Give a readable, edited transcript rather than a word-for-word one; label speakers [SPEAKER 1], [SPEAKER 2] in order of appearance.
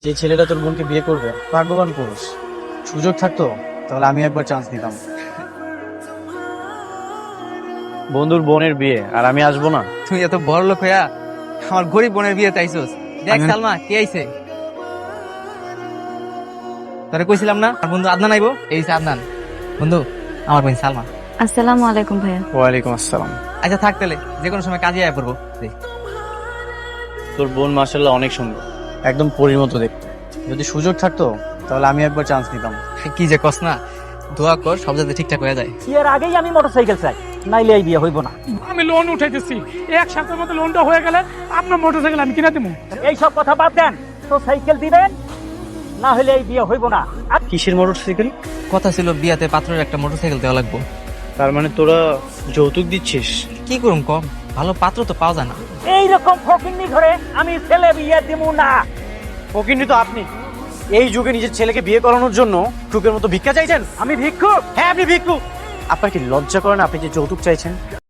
[SPEAKER 1] যে ছেলেটা তোর বোনকে বিয়ে করবে ভাগ্যবান পুরুষ। সুযোগ থাকতো তাহলে আমি একবার চান্স নিতাম। বন্ধুর বোনের বিয়ে আর আমি আসবো না?
[SPEAKER 2] তুই এত বড় লোক হইয়া আমার গরিব বোনের বিয়ে চাইছস। দেখ সালমা কে আইছে। তোরে কইছিলাম না আর বন্ধু আদনান আইবো, এই যে আদনান বন্ধু, আমার বোন সালমা।
[SPEAKER 3] আসসালামু আলাইকুম ভাইয়া।
[SPEAKER 1] ওয়ালাইকুম আসসালাম।
[SPEAKER 2] আচ্ছা থাক তাহলে, যে কোনো সময় কাজে আয়া পড়বো।
[SPEAKER 1] তোর বোন মাশাআল্লাহ অনেক সুন্দর, একদম পরীর মতো দেখতে। যদি সুযোগ থাকতো তাহলে আমি একবার চান্স নিতাম।
[SPEAKER 2] কি যে কস না, দোয়া কর সব যাতে ঠিকঠাক হয়ে যায়।
[SPEAKER 4] বিয়ের আগেই আমি মোটরসাইকেল চাই, নাইলে এই বিয়ে হইব না।
[SPEAKER 5] আমি লোন উঠাইতেছি, এক সপ্তাহের মধ্যে লোনটা হয়ে গেলে আপনার মোটরসাইকেল আমি কিনা দেবো।
[SPEAKER 4] এই সব কথা বাদ দেন, তো সাইকেল দিবেন, না হলে এই বিয়ে হইব না। আর
[SPEAKER 1] কিসের মোটরসাইকেল?
[SPEAKER 2] কথা ছিল বিয়াতে পাত্রের একটা মোটরসাইকেল দেওয়া লাগবো।
[SPEAKER 1] তার মানে তোরা যৌতুক দিচ্ছিস?
[SPEAKER 2] কি করুম কম, ভালো পাত্র তো পাওয়া যায় না।
[SPEAKER 4] এইরকম ফকিন্নি ঘরে আমি ছেলে বিয়ে দিব না।
[SPEAKER 1] ফকিন্নি তো আপনি। এই যুগে নিজের ছেলেকে বিয়ে করানোর জন্য টুকের মতো ভিক্ষা চাইছেন?
[SPEAKER 4] আমি ভিক্ষুক?
[SPEAKER 1] হ্যাঁ আপনি ভিক্ষুক। আপনার কি লজ্জা করেন আপনি যে যৌতুক চাইছেন?